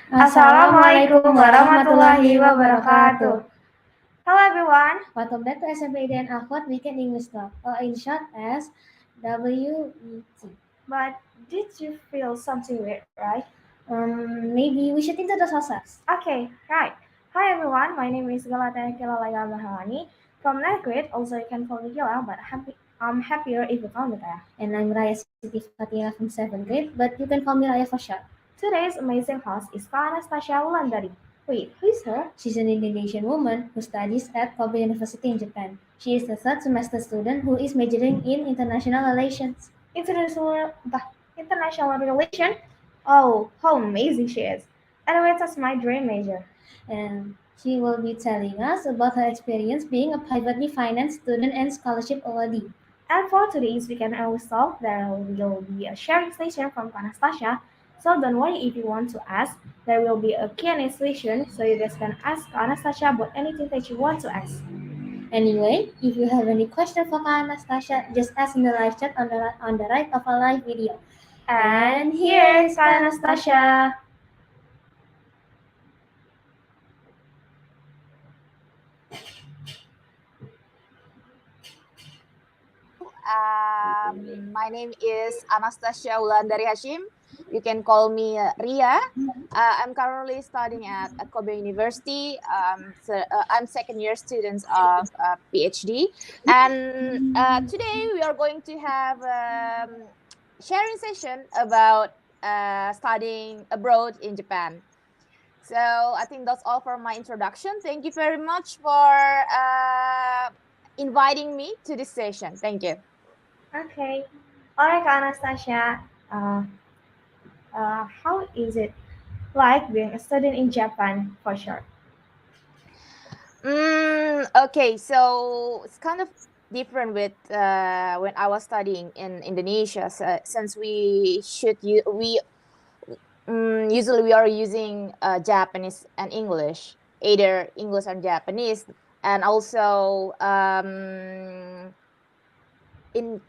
Assalamualaikum warahmatullahi wabarakatuh. Hello everyone. Welcome back to SMP dan Award Weekend English Talk, or in short as WET. But did you feel something weird, right? Maybe we should introduce ourselves. Okay, right. Hi everyone, my name is Galata Kilalaya Mahalani from 9th grade. Also, you can call me Gila, but I'm happier if you call me Taya. And I'm Raya Siti Fatina from 7th grade, but you can call me Raya for short. Today's amazing host is Anastasya Wulandari. Wait, who is her? She's an Indonesian woman who studies at Kobe University in Japan. She is a third semester student who is majoring in international relations. International relation? Oh, how amazing she is. Anyway, that's my dream major. And she will be telling us about her experience being a privately financed student and scholarship awardee. And for today's weekend early talk, there will be a sharing session from Anastasya. So don't worry if you want to ask. There will be a Q&A session, so you guys can ask Anastasia about anything that you want to ask. Anyway, if you have any question for Anastasia, just ask in the live chat on the right of our live video. And here's Anastasia. My name is Anastasya Wulandari Hashim. You can call me Ria. I'm currently studying at Kobe University. I'm second year student of PhD. And today we are going to have sharing session about studying abroad in Japan. So I think that's all for my introduction. Thank you very much for inviting me to this session. Thank you. Okay. Alright, Anastasia. How is it like being a student in Japan for sure? Okay, so it's kind of different with when I was studying in Indonesia. So, since usually we are using Japanese and English, either English and Japanese, and also in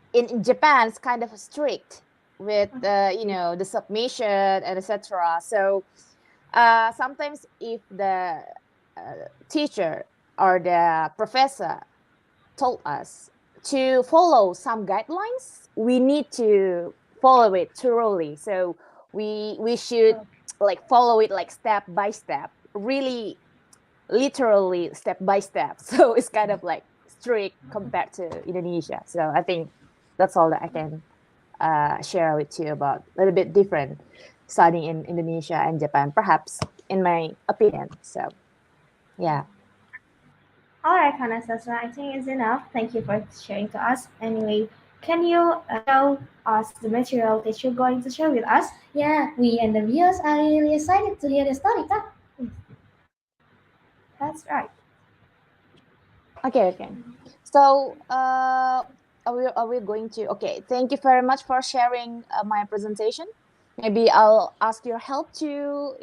Japan it's kind of strict with the submission and etc. So sometimes if the teacher or the professor told us to follow some guidelines, we need to follow it thoroughly. So we should like follow it like step by step, really literally step by step. So it's kind of like strict compared to Indonesia. So I think that's all that I can share with you about a little bit different studying in Indonesia and Japan, perhaps in my opinion. So yeah. Alright, Anastasia, I think it's enough. Thank you for sharing to us. Anyway, can you show us the material that you're going to share with us? Yeah, we and the viewers are really excited to hear the story, Kak. That's right. Okay. So are we going to? Okay, thank you very much for sharing my presentation. Maybe I'll ask your help to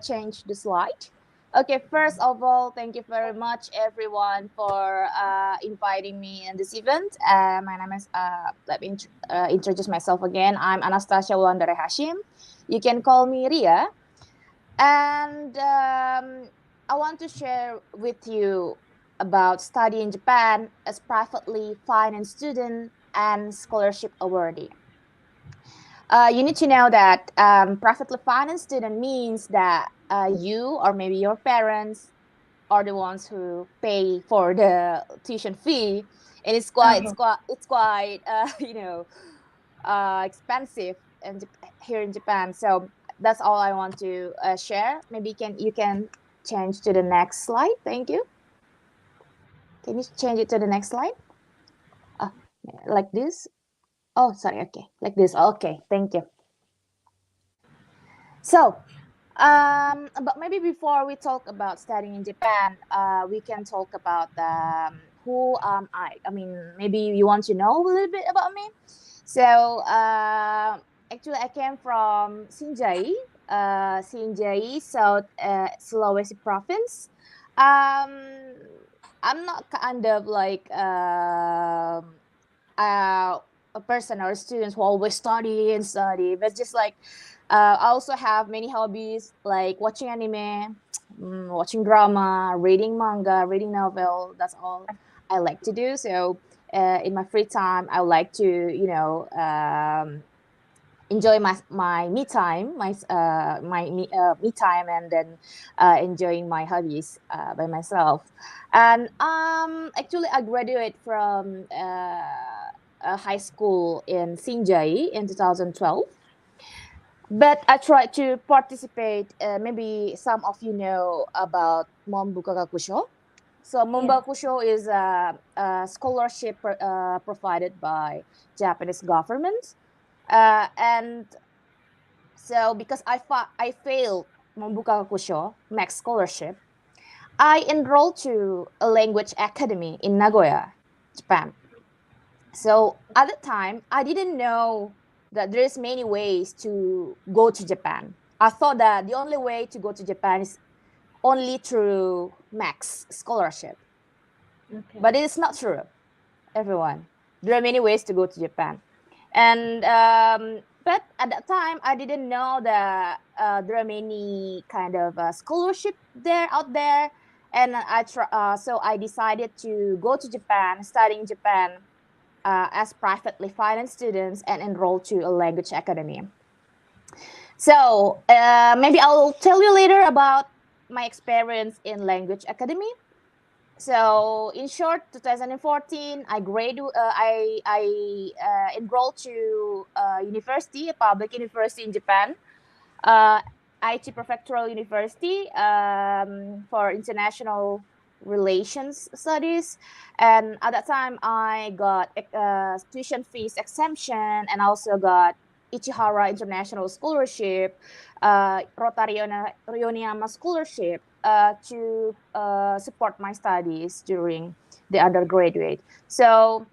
change the slide. Okay, first of all, thank you very much everyone for inviting me in this event. My name is let me introduce myself again. I'm Anastasya Wulandari Hashim. You can call me Ria. And I want to share with you about study in Japan as privately financed student and scholarship awardee. You need to know that privately financed student means that you or maybe your parents are the ones who pay for the tuition fee, and it's quite expensive here in Japan. So that's all I want to share. Maybe you can change to the next slide. Thank you. Can you change it to the next slide? Like this? Oh, sorry. Okay, like this. Okay, thank you. So, but maybe before we talk about studying in Japan, we can talk about who am I. I mean, maybe you want to know a little bit about me. So, actually, I came from Sinjai, South Sulawesi province. I'm not kind of like a person or a student who always study, but just like I also have many hobbies like watching anime, watching drama, reading manga, reading novel. That's all I like to do. So in my free time, I would like to, enjoy my me time, me time, and then enjoying my hobbies by myself. And actually, I graduated from a high school in Sinjai in 2012. But I tried to participate. Maybe some of you know about Mombuka Kakusho. So Yeah. Mombuka is a scholarship provided by Japanese government. And so because I failed Mombuka Kakusho Max scholarship, I enrolled to a language academy in Nagoya, Japan. So at the time, I didn't know that there's many ways to go to Japan. I thought that the only way to go to Japan is only through Max scholarship, Okay. but it is not true. Everyone, there are many ways to go to Japan, and but at that time, I didn't know that there are many kind of scholarship there out there, and so I decided to go to Japan, study in Japan as privately financed students and enroll to a language academy. So maybe I'll tell you later about my experience in language academy. So in short, 2014, I enrolled to university, a public university in Japan, uh, Aichi Prefectural University for international relations studies. And at that time, I got tuition fees exemption and also got Ichihara International Scholarship, Rotary Ryoneyama Scholarship to support my studies during the undergraduate. So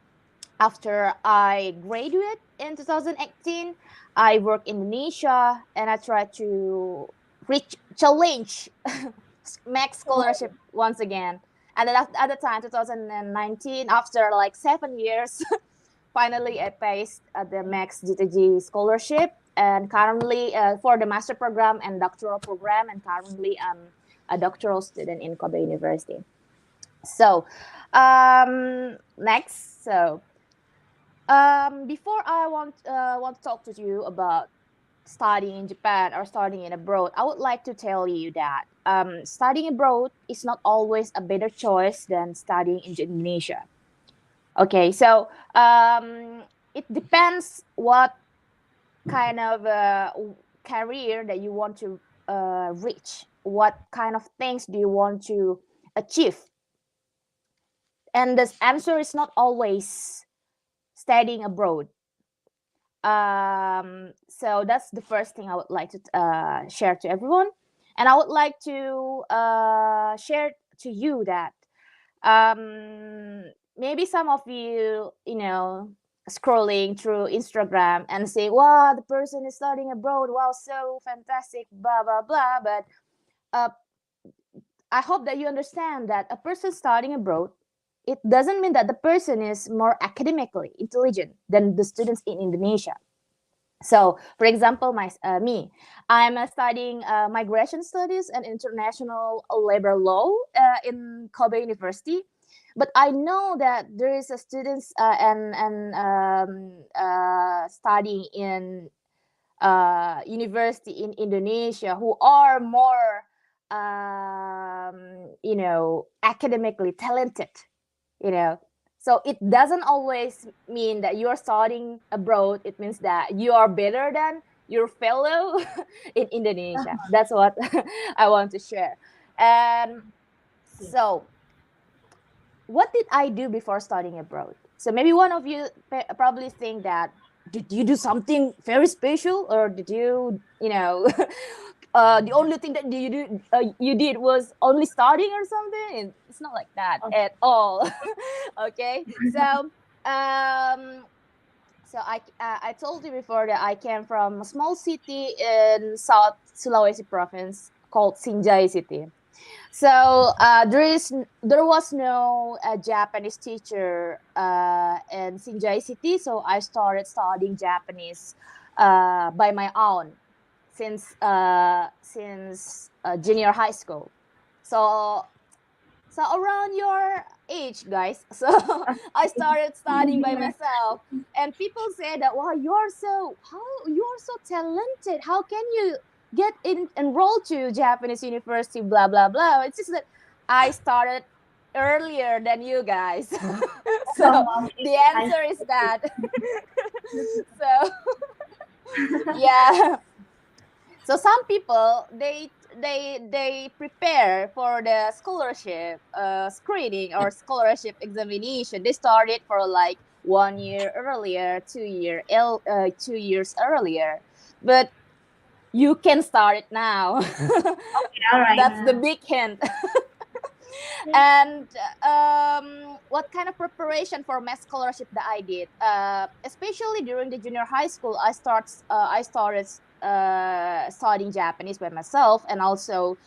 after I graduate in 2018, I work in Indonesia and I try to reach challenge max scholarship once again. And then at the time, 2019, after like 7 years, finally I passed the max GTG scholarship. And currently for the master program and doctoral program, and currently I'm a doctoral student in Kobe University. So next, so before I want to talk to you about studying in Japan or studying in abroad, I would like to tell you that studying abroad is not always a better choice than studying in Indonesia. Okay, so it depends what kind of career that you want to reach. What kind of things do you want to achieve? And the answer is not always studying abroad. So that's the first thing I would like to share to everyone, and I would like to share to you that maybe some of you, scrolling through Instagram and say, "Wow, the person is studying abroad. Wow, so fantastic!" Blah blah blah. But uh, I hope that you understand that a person studying abroad, it doesn't mean that the person is more academically intelligent than the students in Indonesia. So, for example, me, I'm studying migration studies and international labor law in Kobe University. But I know that there is a students studying in university in Indonesia who are more, academically talented, you know so it doesn't always mean that you're studying abroad it means that you are better than your fellow in Indonesia. That's what I want to share. And so what did I do before studying abroad? So maybe one of you probably think that, did you do something very special, or did you, the only thing that you did was only studying or something? It's not like that at all. Okay, so um, I told you before that I came from a small city in South Sulawesi province called Sinjai City. So there was no Japanese teacher in Sinjai City, so I started studying Japanese by my own. since junior high school. So around your age, guys. So I started studying by myself, and people say that, wow, you're so talented. How can you get enrolled to Japanese university? Blah blah blah. It's just that I started earlier than you guys. So Oh, the okay. answer is that. So yeah. So some people they prepare for the scholarship screening or scholarship examination. They started for like 1 year earlier, 2 years earlier, but you can start it now. All right. That's the big hint. And what kind of preparation for math scholarship that I did, especially during the junior high school, I started studying Japanese by myself, and also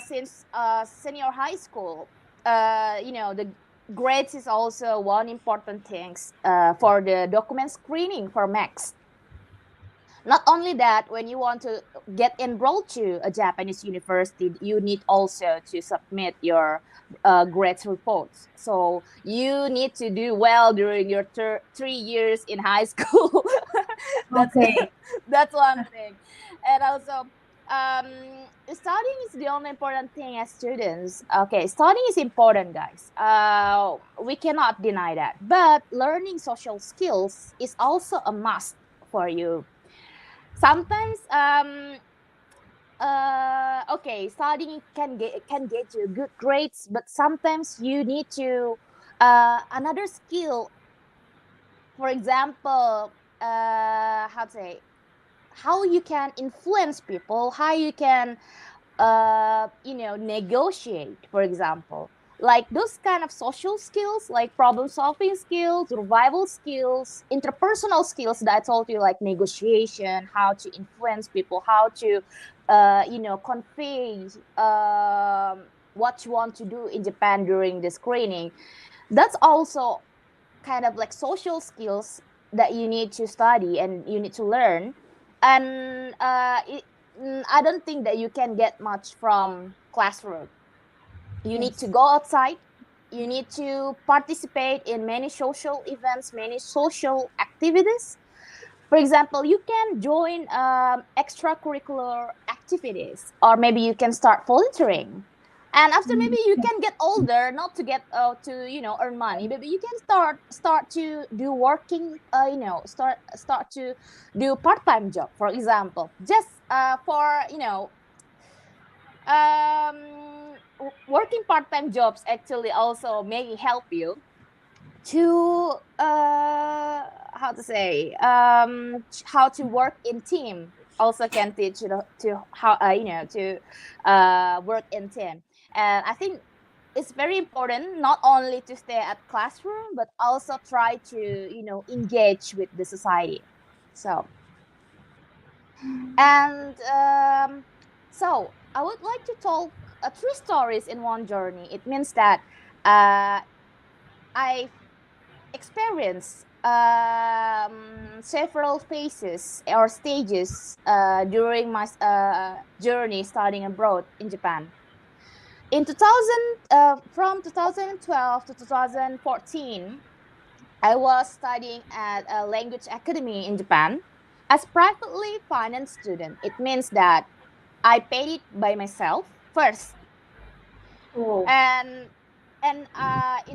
since senior high school, the grades is also one important things for the document screening for max. Not only that, when you want to get enrolled to a Japanese university, you need also to submit your grades reports. So you need to do well during your 3 years in high school. that's Okay. that's one thing. And also, studying is the only important thing as students. Okay, studying is important, guys. We cannot deny that. But learning social skills is also a must for you. Sometimes okay, studying can get you good grades, but sometimes you need to another skill. For example, how to say, how you can influence people, how you can negotiate, for example, like those kind of social skills, like problem solving skills, survival skills, interpersonal skills that I told you, like negotiation, how to influence people, how to convey what you want to do in Japan during the screening. That's also kind of like social skills that you need to study and you need to learn. And I don't think that you can get much from classroom. You need to Yes. go outside. You need to participate in many social events, many social activities. For example, you can join extracurricular activities, or maybe you can start volunteering. And after maybe you can get older, not to get to earn money, but you can start to do working, start to do part-time job, for example, just for working part-time jobs actually also may help you to how to say how to work in team, also can teach you to how to work in team. And I think it's very important not only to stay at classroom, but also try to engage with the society. So and so I would like to talk three stories in one journey. It means that I experience several phases or stages during my journey studying abroad in Japan. In 2000, from 2012 to 2014, I was studying at a language academy in Japan as privately financed student. It means that I paid it by myself first, Oh, and in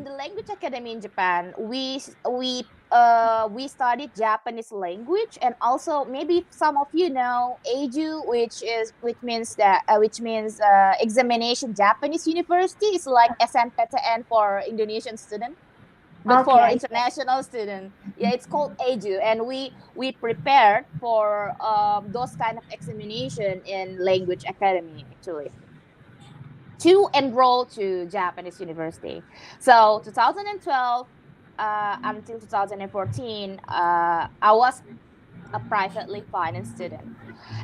the language academy in Japan, we studied Japanese language, and also maybe some of you know AJU, which means examination Japanese university. Is like SNPTN for Indonesian student, but okay. for international student, yeah, it's called AJU, and we prepared for those kind of examination in language academy actually to enroll to Japanese university. So 2012 until 2014, I was a privately financed student.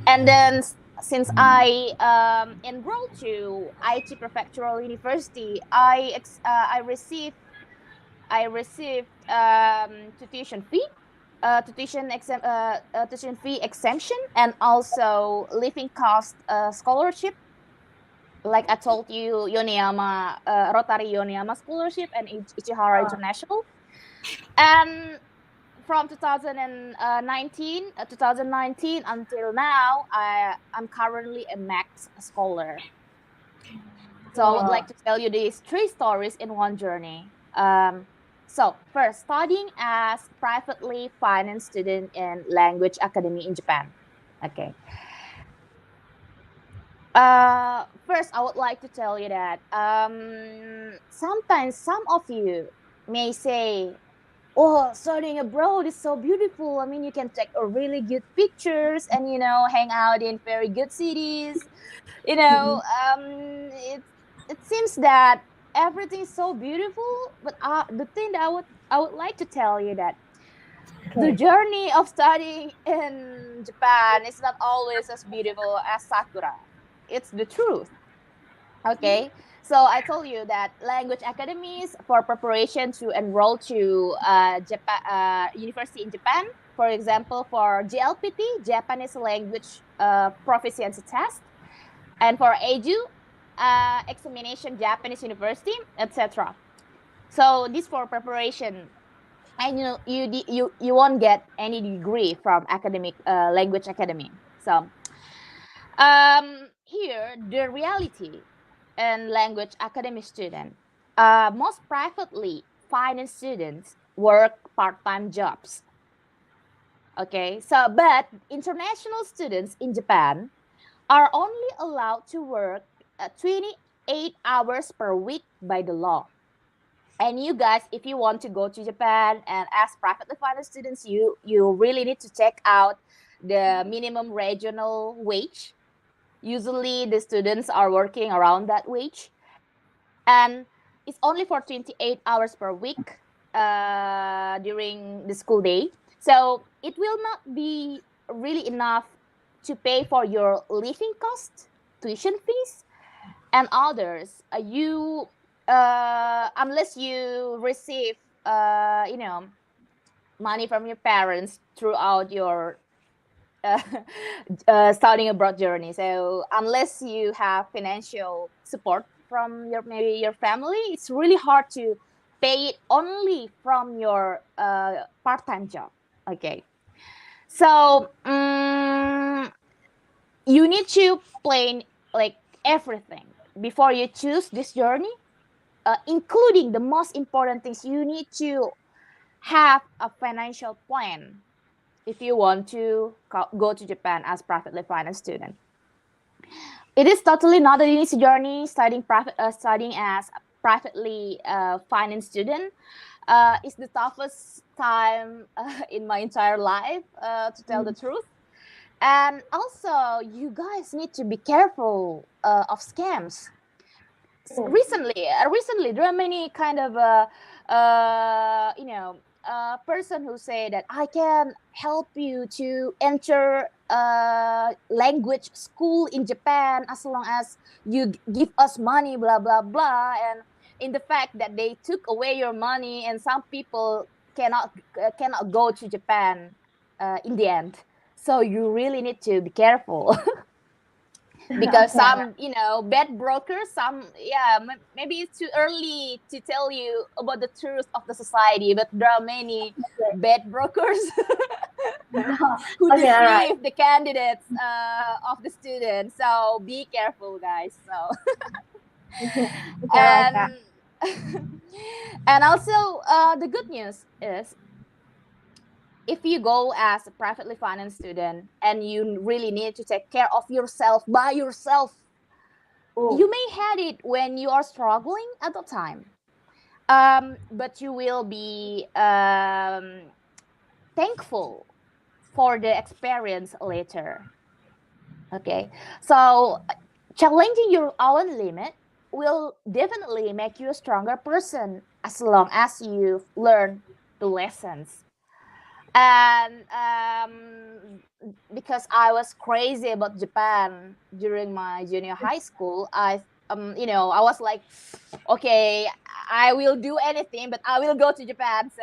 And then since I enrolled to Aichi Prefectural University, I received tuition fee. tuition fee exemption, and also living cost scholarship. Like I told you, Yoneyama Rotary Yoneyama scholarship and Ichihara International. And from 2019 until now, I'm currently a Max scholar. So I would like to tell you these three stories in one journey. So first, studying as privately financed student in language academy in Japan. Okay. First, I would like to tell you that sometimes some of you may say, "Oh, studying abroad is so beautiful. I mean, you can take a really good pictures and hang out in very good cities. You know, it seems that everything is so beautiful. But the thing that I would like to tell you that the journey of studying in Japan is not always as beautiful as Sakura. It's the truth. Okay, so I told you that language academies for preparation to enroll to Japan university in Japan. For example, for JLPT, Japanese Language Proficiency Test, and for AJU, examination Japanese University, etc. So this for preparation, and you won't get any degree from academic language academy. So here the reality and language academy student, most privately financed students work part-time jobs. Okay, so but international students in Japan are only allowed to work 28 hours per week by the law. And you guys, if you want to go to Japan and as privately financed students, you really need to check out the minimum regional wage. Usually the students are working around that wage, and it's only for 28 hours per week during the school day. So it will not be really enough to pay for your living cost, tuition fees, and others. You unless you receive money from your parents throughout your uh, studying abroad journey. So unless you have financial support from maybe your family, it's really hard to pay it only from your part-time job. Okay, so you need to plan like everything before you choose this journey, including the most important things. You need to have a financial plan if you want to go to Japan as privately financed student. It is totally not an easy journey studying as a privately financed student. It's the toughest time in my entire life, to tell the truth. And also, you guys need to be careful of scams. Recently, there are many kind of person who say that I can help you to enter language school in Japan as long as you give us money, blah blah blah. And in the fact that they took away your money, and some people cannot go to Japan in the end. So you really need to be careful. Because some bad brokers, maybe it's too early to tell you about the truth of the society, but there are many bad brokers who deceive the candidates of the students. So be careful, guys. So and and also the good news is, if you go as a privately financed student and you really need to take care of yourself by yourself, you may had it when you are struggling at the time, but you will be thankful for the experience later. Okay, so challenging your own limit will definitely make you a stronger person as long as you learn the lessons. And because I was crazy about Japan during my junior high school, I was like, okay, I will do anything, but I will go to Japan. So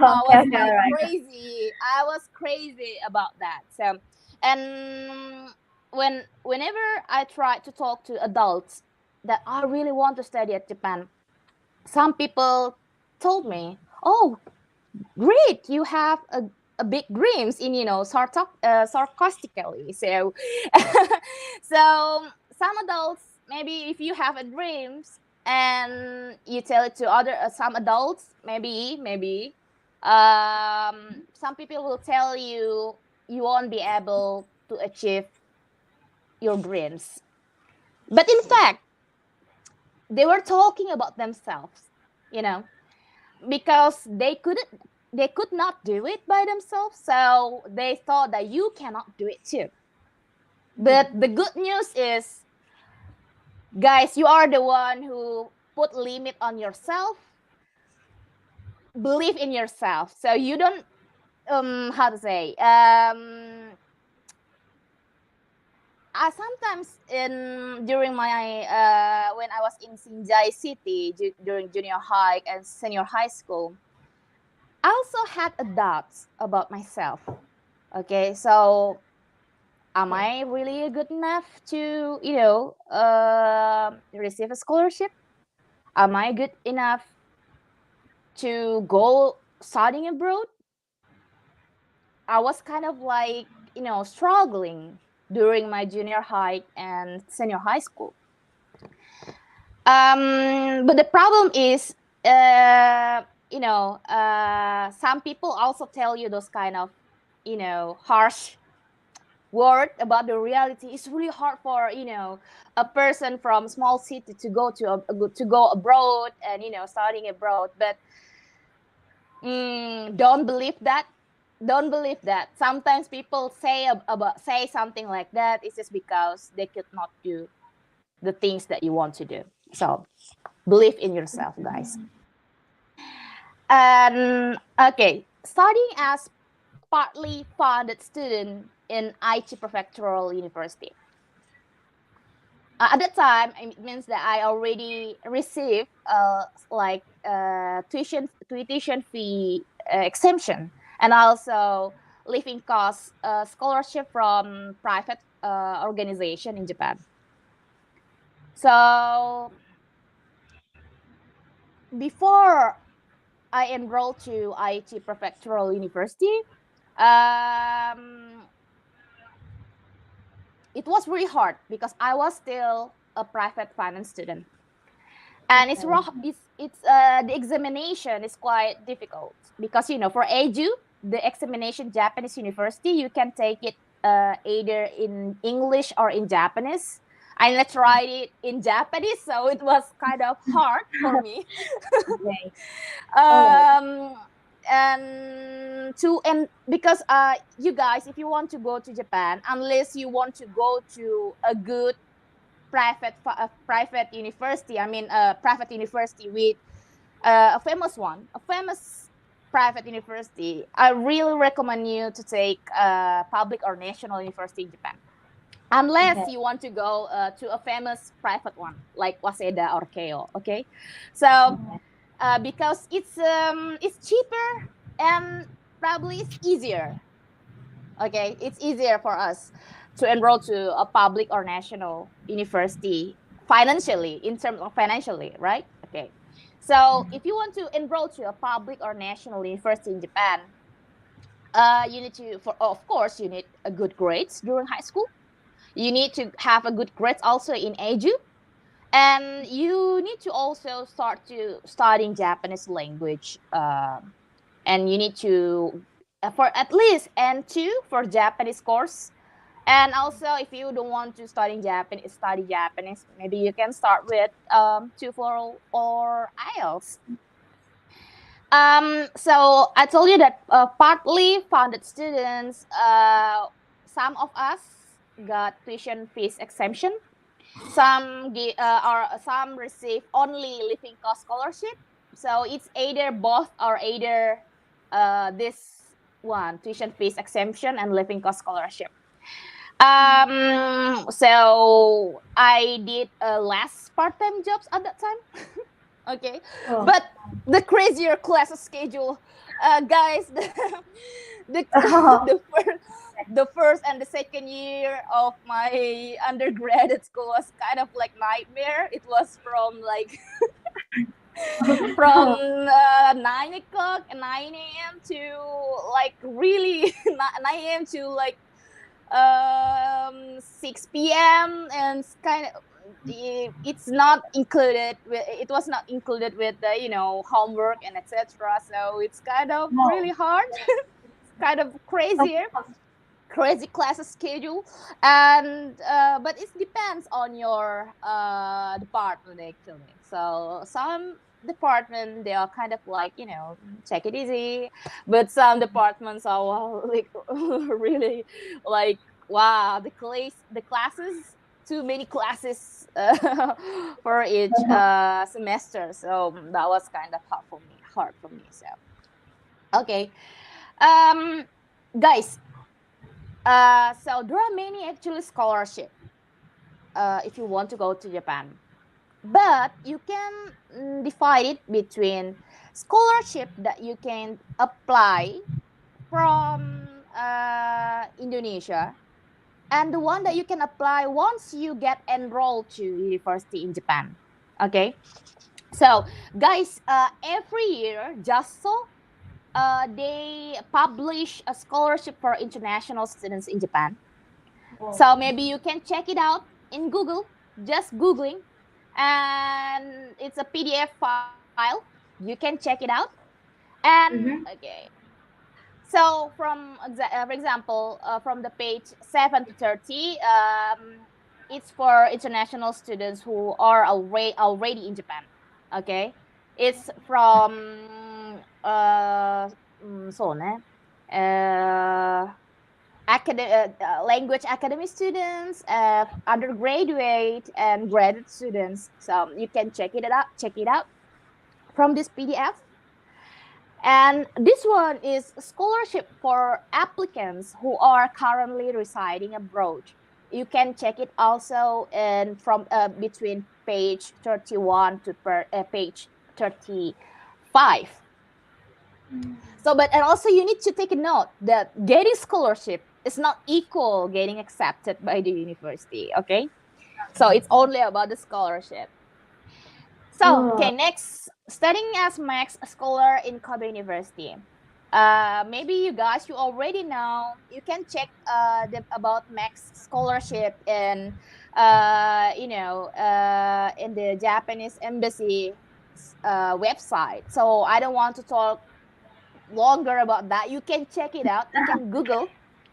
I Okay, was okay, like all right. crazy. I was crazy about that. So, and whenever I try to talk to adults that I really want to study at Japan, some people told me, "Oh, great, you have a big dreams," in sarcastically. So, so some adults, maybe if you have a dreams and you tell it to other some adults, maybe some people will tell you you won't be able to achieve your dreams. But in fact, they were talking about themselves, you know, because they could not do it by themselves, so they thought that you cannot do it too. But the good news is, guys, you are the one who put limit on yourself. Believe in yourself, so you don't how to say sometimes in during my when I was in Sinjai City during junior high and senior high school, I also had a doubts about myself. Okay, so am I really good enough to, receive a scholarship? Am I good enough to go studying abroad? I was kind of like, struggling during my junior high and senior high school. But the problem is, some people also tell you those kind of, harsh word about the reality. It's really hard for a person from small city to go to go abroad and studying abroad. But don't believe that. Don't believe that. Sometimes people say something like that. It's just because they could not do the things that you want to do. So believe in yourself, guys. And okay, studying as partly funded student in Aichi Prefectural University. At that time, it means that I already received tuition fee exemption, and also living cost scholarship from private organization in Japan. So before I enrolled to Aichi Prefectural University, um, it was really hard because I was still a private finance student, and the examination is quite difficult because for Eju, the examination Japanese university, you can take it either in English or in Japanese. And I tried it in Japanese, so it was kind of hard for me. Okay. And because you guys, if you want to go to Japan, unless you want to go to a good private university, a private university with a famous private university, I really recommend you to take public or national university in Japan, unless you want to go to a famous private one like Waseda or Keio. Okay, so because it's cheaper and probably it's easier. Okay, it's easier for us to enroll to a public or national university financially, in terms of financially, right? Okay, so if you want to enroll to a public or national university in Japan, you need to, of course, you need a good grades during high school. You need to have a good grades also in Eju, and you need to also start to studying Japanese language, and you need to for at least N2 for Japanese course. And also, if you don't want to study Japanese, maybe you can start with TOEFL or IELTS. So I told you that partly funded students, some of us got tuition fees exemption. Some some receive only living cost scholarship. So it's either both or either this one, tuition fees exemption and living cost scholarship. So I did less part-time jobs at that time. Okay, Oh. but the crazier class schedule, guys, the Oh. the first and the second year of my undergraduate school was kind of like nightmare. It was from like from Oh. 9 o'clock, 9 a.m. to like really 9 a.m. to like 6 p.m. and it's kind of it's not included with, it was not included with the homework and etc. So it's kind of No. really hard. It's kind of Of crazier, course. crazy class schedule. And but it depends on your department actually. So some department they are kind of like take it easy, but some departments are well, like really like wow, the classes, too many classes for each semester. So that was kind of hard for me. So okay, um guys, so there are many actually scholarship if you want to go to Japan, but you can divide it between scholarship that you can apply from Indonesia and the one that you can apply once you get enrolled to university in Japan. Okay, so guys, every year, just so they publish a scholarship for international students in Japan. Oh. So maybe you can check it out in Google, just Googling, and it's a PDF file. You can check it out. And Mm-hmm. okay, so for example, from the page 7 to 30, it's for international students who are already in Japan. Okay, it's from so ne, language academy students, undergraduate and graduate students. So you can check it out from this PDF. And this one is scholarship for applicants who are currently residing abroad. You can check it also in from between page 31 to page 35. So, but and also you need to take a note that getting scholarship is not equal getting accepted by the university. Okay, so it's only about the scholarship. So, Oh. okay, next, studying as Max Scholar in Kobe University. Maybe you already know. You can check about Max Scholarship in in the Japanese embassy website. So I don't want to talk longer about that. You can check it out. You can Google.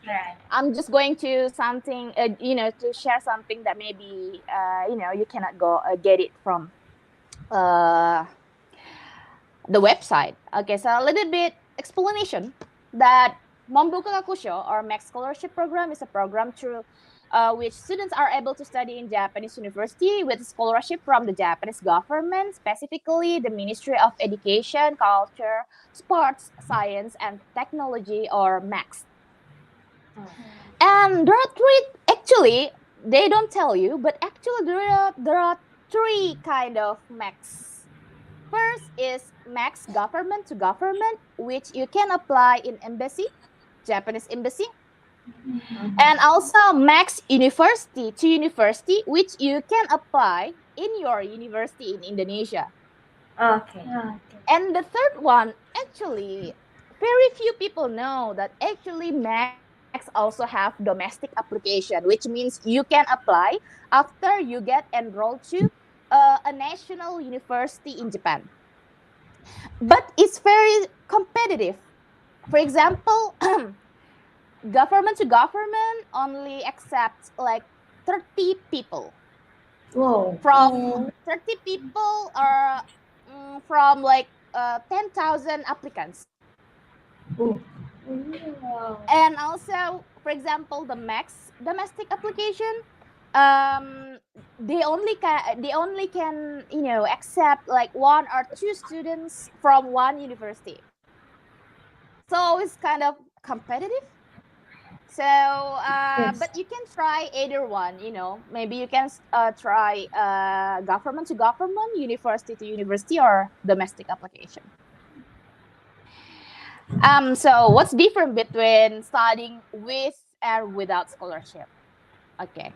Right. I'm just going to something, to share something that maybe you cannot go get it from uh, the website. Okay, so a little bit explanation that Mombuka Kakusho or Max Scholarship Program is a program through which students are able to study in Japanese university with scholarship from the Japanese government, specifically the Ministry of Education, Culture, Sports, Science, and Technology, or MAX. And there are three, actually, they don't tell you, but actually there are three kind of MAX. First is max government to government, which you can apply in embassy, Japanese embassy, and also max university to university, which you can apply in your university in Indonesia. Okay. And the third one, actually, very few people know that actually Max also have domestic application, which means you can apply after you get enrolled to a national university in Japan. But it's very competitive. For example, government to government only accepts like 30 people. Whoa. From 30 people or from like 10,000 applicants. Ooh. And also, for example, the max domestic application, um, they only can accept like one or two students from one university. So it's kind of competitive. So, but Yes. you can try either one. You know, maybe you can try government to government, university to university, or domestic application. So what's different between studying with and without scholarship? Okay.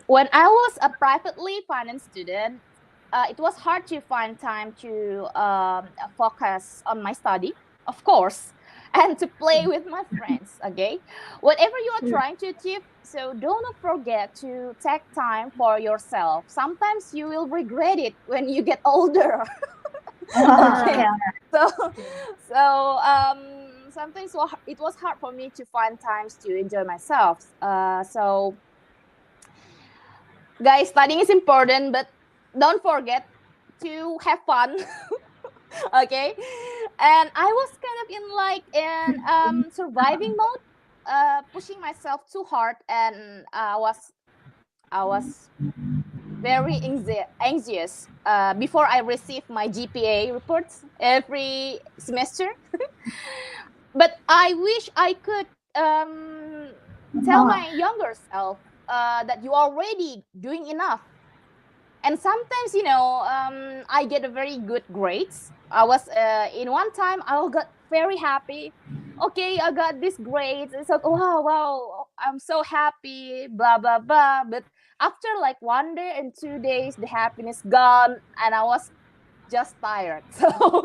When I was a privately financed student, it was hard to find time to focus on my study, of course, and to play with my friends. Okay. Whatever you are Mm. trying to achieve, so don't forget to take time for yourself. Sometimes you will regret it when you get older. Okay. Okay. Yeah. So, so sometimes it was hard for me to find times to enjoy myself. So guys, studying is important, but don't forget to have fun. Okay. And I was kind of in like in surviving mode, pushing myself too hard, and I was very anxious before I received my GPA reports every semester. But I wish I could tell my younger self that you are already doing enough. And sometimes, I get a very good grades. I was in one time I got very happy. Okay, I got this grades. It's like, wow, wow, I'm so happy, blah blah blah. But after like 1 day and 2 days, the happiness gone, and I was just tired. So,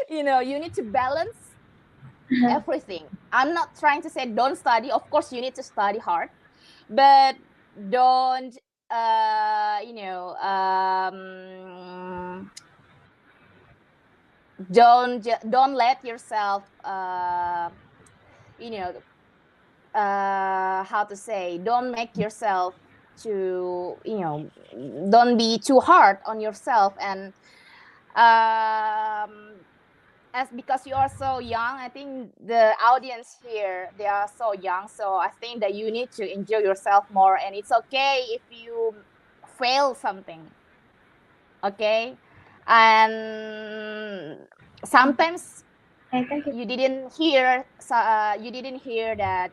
you need to balance everything. I'm not trying to say don't study. Of course, you need to study hard, but don't don't let yourself you know how to say, don't make yourself to don't be too hard on yourself. And as because you are so young, I think the audience here, they are so young, so I think that you need to enjoy yourself more, and it's okay if you fail something. Okay. And sometimes Okay, thank you. you didn't hear that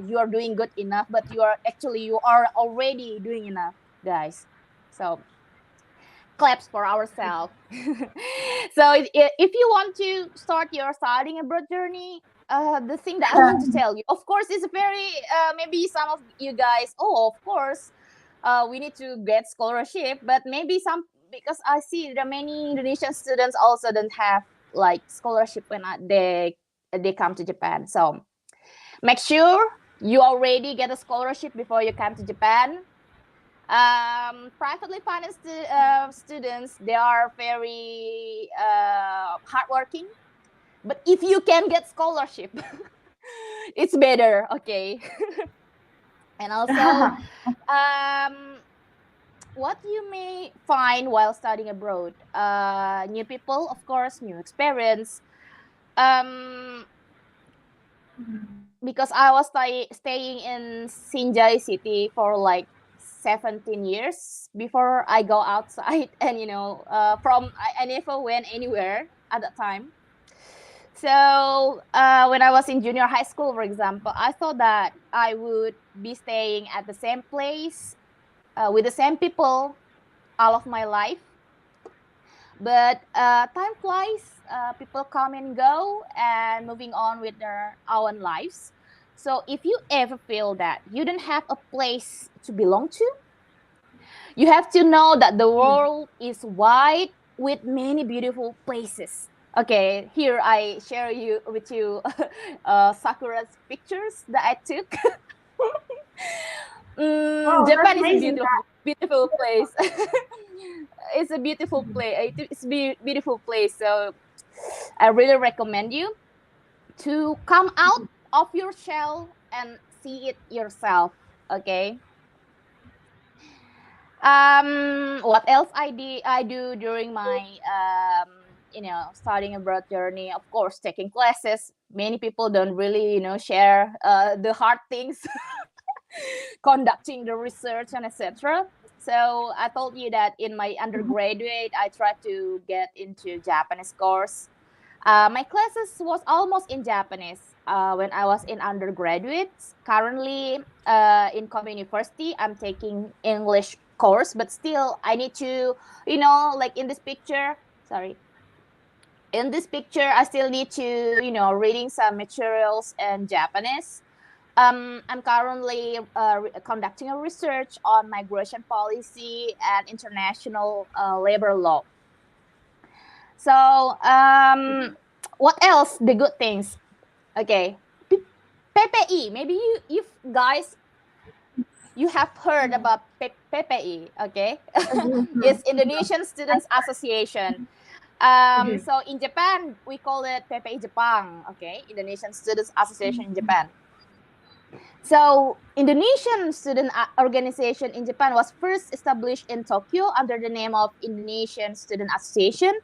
you are doing good enough, but you are already doing enough, guys. So claps for ourselves. So if you want to start your studying abroad journey, the thing that I want to tell you, of course, is very maybe some of you guys, oh, of course, we need to get scholarship, but maybe some, because I see there are many Indonesian students also don't have like scholarship when they come to Japan. So make sure you already get a scholarship before you come to Japan. Privately financed students, they are very hardworking, but if you can get scholarship, it's better. Okay. And also, what you may find while studying abroad, new people, of course, new experience. um because I was staying in Sinjai city for like 17 years before I go outside. And I never went anywhere at that time. So when I was in junior high school, for example, I thought that I would be staying at the same place with the same people all of my life. But time flies, people come and go, and moving on with their own lives. So if you ever feel that you don't have a place to belong to, you have to know that the world is wide with many beautiful places. Okay, here I share with you Sakura's pictures that I took. Oh, that's Japan is a amazing. beautiful place. It's a beautiful place. It's beautiful place. So I really recommend you to come out of your shell and see it yourself. Okay. What else I do during my studying abroad journey? Of course, taking classes. Many people don't really share the hard things, conducting the research and etc. So I told you that in my undergraduate, I tried to get into Japanese course. My classes was almost in Japanese when I was in undergraduate. Currently, in Kobe University, I'm taking English course, but still I need to, like in this picture. Sorry, in this picture, I still need to, reading some materials in Japanese. I'm currently conducting a research on migration policy and international labor law. So, what else? The good things. Okay, PPI. Maybe you guys you have heard about PPI. Okay, it's Indonesian Students Association. So in Japan we call it PPI Jepang. Okay, Indonesian Students Association in Japan. So Indonesian Student Organization in Japan was first established in Tokyo under the name of Indonesian Student Association,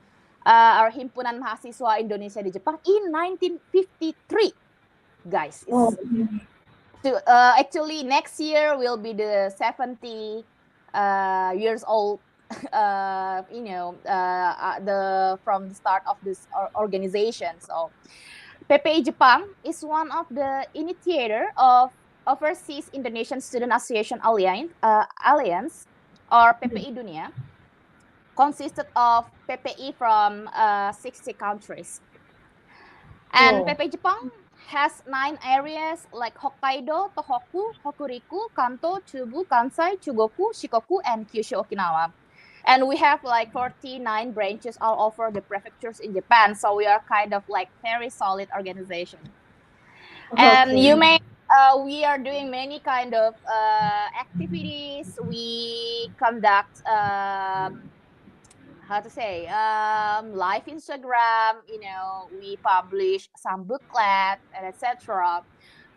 or Himpunan Mahasiswa Indonesia di Jepang in 1953. Guys, it's actually next year will be the 70 years old. From the start of this organization. So PPI Jepang is one of the initiator of Overseas Indonesian Student Association Alliance, or PPI Dunia, consisted of PPI from 60 countries. And PPI Jepang has 9 areas like Hokkaido, Tohoku, Hokuriku, Kanto, Chubu, Kansai, Chugoku, Shikoku, and Kyushu, Okinawa. And we have like 49 branches all over the prefectures in Japan. So we are kind of like very solid organization. And we are doing many kind of activities. We conduct live Instagram. We publish some booklet and etc.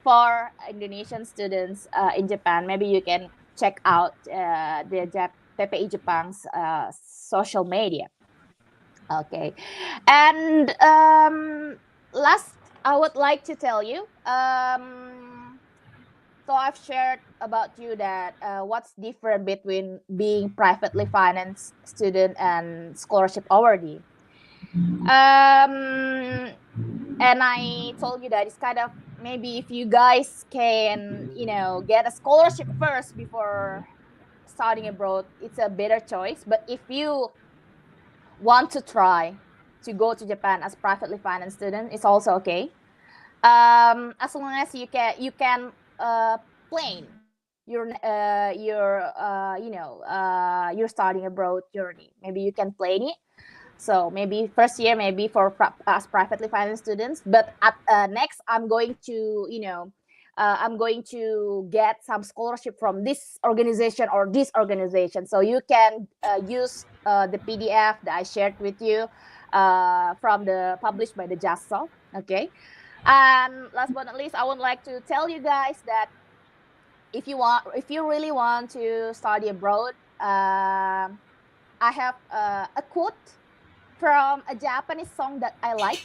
for Indonesian students in Japan. Maybe you can check out the PPI Jepang's social media. Okay, and last, I would like to tell you. So I've shared about you that what's different between being privately financed student and scholarship awardee. And I told you that it's kind of, maybe if you guys can, get a scholarship first before studying abroad, it's a better choice. But if you want to try to go to Japan as privately financed student, it's also okay. As long as you can plan your studying abroad journey. Maybe you can plan it. So maybe first year, maybe for as privately financed students, but at next I'm going to get some scholarship from this organization or this organization. So you can use the PDF that I shared with you from the published by the JASO. Okay. And last but not least, I would like to tell you guys that if you really want to study abroad, I have a quote from a Japanese song that I like,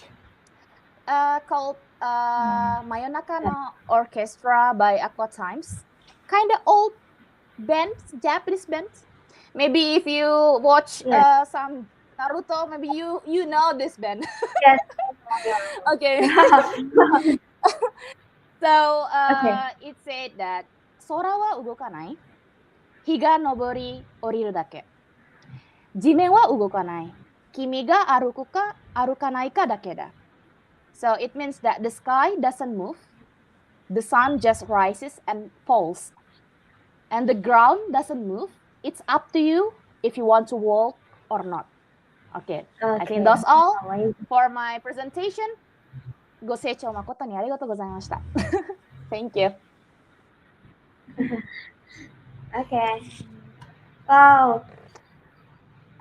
called Mayonaka no Orchestra by Aqua Times. Kind of old bands, Japanese bands. Maybe if you watch some Naruto, maybe you know this band. Yes. Okay. So it said that Sora wa ugokanai, higa nobori oriru dake. Jimen wa ugokanai, kimi ga arukanai ka dake da. So it means that the sky doesn't move, the sun just rises and falls, and the ground doesn't move. It's up to you if you want to walk or not. Okay. I think that's all for my presentation. ご清聴誠にありがとうございました。Thank you. Okay. Wow.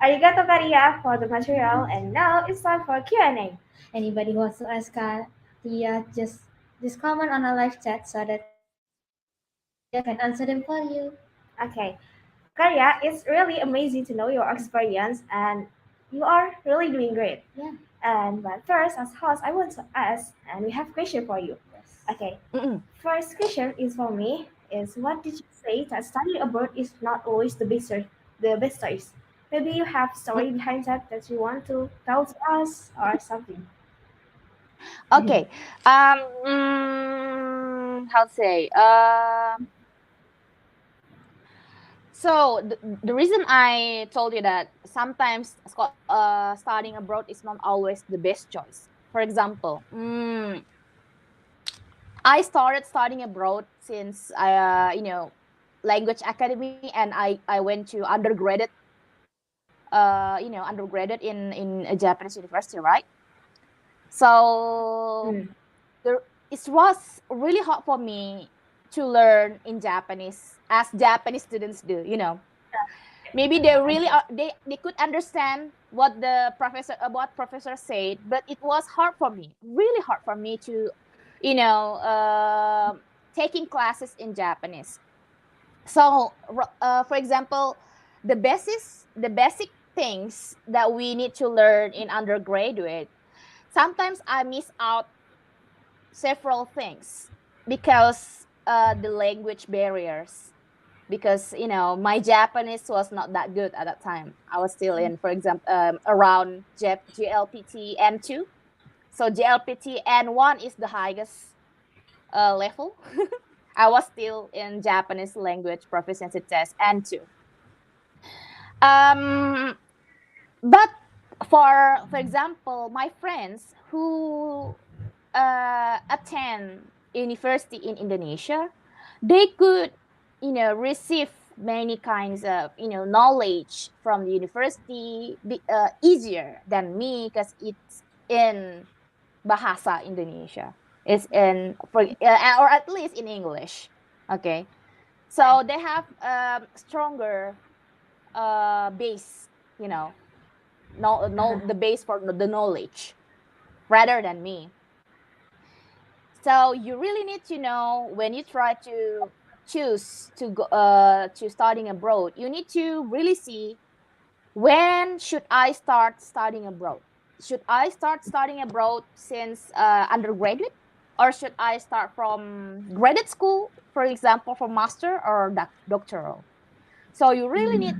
Arigato Karia for the material, and now it's time for Q&A. Anybody who wants to ask Tia, just comment on our live chat so that Tia can answer them for you. Okay. Karya, it's really amazing to know your experience, and you are really doing great. Yeah. But first, as host, I want to ask, and we have a question for you. Yes. Okay. First question is for me. Is what did you say that studying abroad is not always the best choice? Maybe you have story behind that you want to tell to us or something. Okay. How to say? So the reason I told you that sometimes studying abroad is not always the best choice. For example, I started studying abroad since language academy, and I went to undergraduate in a Japanese university, right? So Mm. it was really hard for me to learn in Japanese as Japanese students do. Maybe they I really get. they could understand what professor said, but it was hard for me, really hard for me to, you know, taking classes in Japanese. So, for example, the basic things that we need to learn in undergraduate, sometimes I miss out several things because the language barriers, because my Japanese was not that good at that time. I was still in, for example, around GLPT N2. So GLPT N1 is the highest level. I was still in Japanese language proficiency test N2. um but for example, my friends who attend university in Indonesia, they could receive many kinds of knowledge from the university easier than me, because it's in bahasa Indonesia. It's in or at least in English. Okay, so they have stronger base, no, the base for the knowledge rather than me. So you really need to know, when you try to choose to go to studying abroad, you need to really see, when should I start studying abroad? Should I start studying abroad since undergraduate, or should I start from graduate school, for example, for master or doctoral? So you really need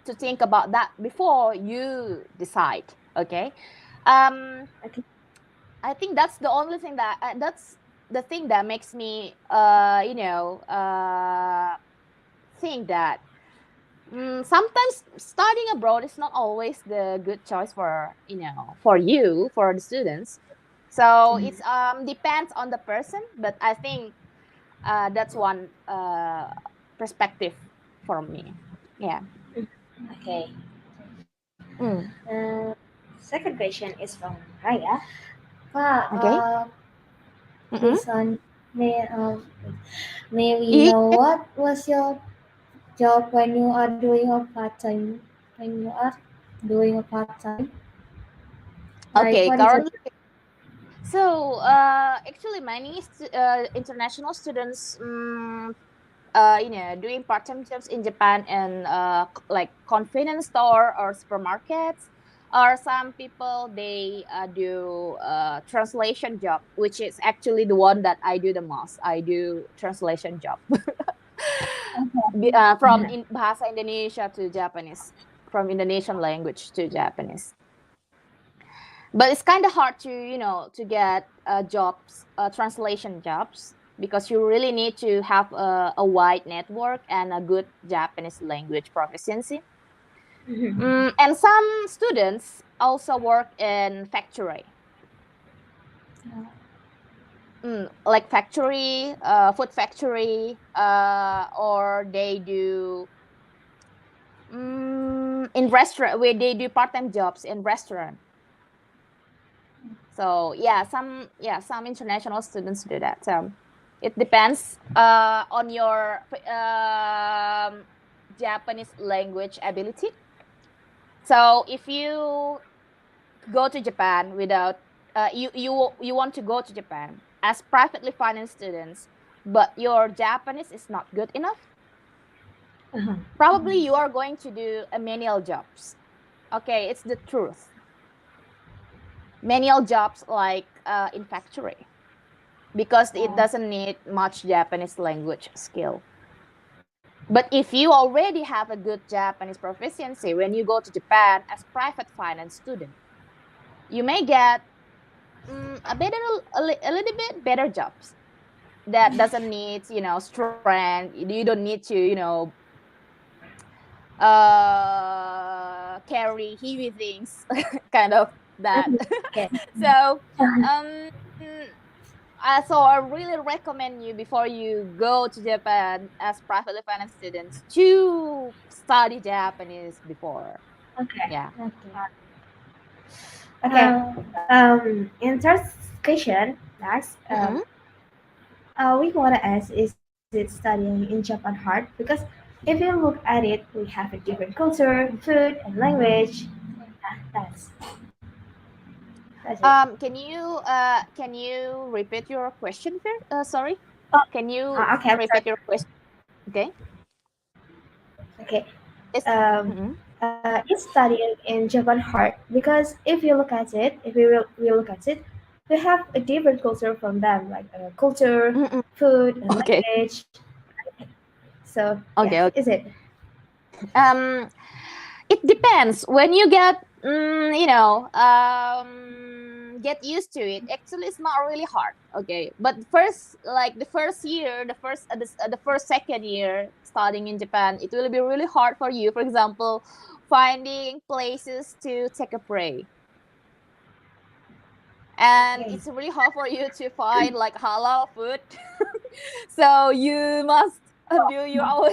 to think about that before you decide. Okay. um Okay. I think that's the only thing that's the thing that makes me think that sometimes studying abroad is not always the good choice for the students. So it's depends on the person, but I think that's one perspective for me. Yeah. Okay. Mm. Second question is from Raya. Pa, Okay. Mm-mm. Please, may may we Y- know what was your job when you are doing a part time? When you are doing a part time, like okay, what is your currently. So, actually, many international students, doing part-time jobs in Japan, and like convenience store or supermarkets, or some people they do translation job, which is actually the one that I do the most. I do translation job from bahasa Indonesia to Japanese, from Indonesian language to Japanese. But it's kind of hard to to get jobs, translation jobs, because you really need to have a wide network and a good Japanese language proficiency. And some students also work in factory, like factory, food factory, or they do in restaurant, where they do part-time jobs in restaurant. So some international students do that. So it depends on your Japanese language ability. So if you go to Japan without you want to go to Japan as privately financed students, but your Japanese is not good enough, probably you are going to do a menial jobs. Okay, it's the truth. Menial jobs like in factory, because it doesn't need much Japanese language skill. But if you already have a good Japanese proficiency, when you go to Japan as private finance student, you may get a little bit better jobs that doesn't need strength. You don't need to carry heavy things, kind of that. Okay. So um so I really recommend you, before you go to Japan as privately financed students, to study Japanese before. Okay. Yeah. Okay. Okay. Uh, In third question, next, Mm-mm. we want to ask, is it studying in Japan hard? Because if you look at it, we have a different culture, food, and language. Yeah, that's it. Can you repeat your question first? Sorry. Oh, Can you okay, I'm sorry. repeat your question? Okay. Okay. It's Um, mm-mm. is studying in Japan hard? Because if you look at it, if we look at it, we have a different culture from them, like culture, Mm-mm. food, and Okay. language. So yeah, Okay. is it? Um, it depends. When you get used to it, actually it's not really hard. Okay, but first, like the first year, the first second year studying in Japan, it will be really hard for you. For example, finding places to take a break, and Okay. it's really hard for you to find like halal food. So you must do your own,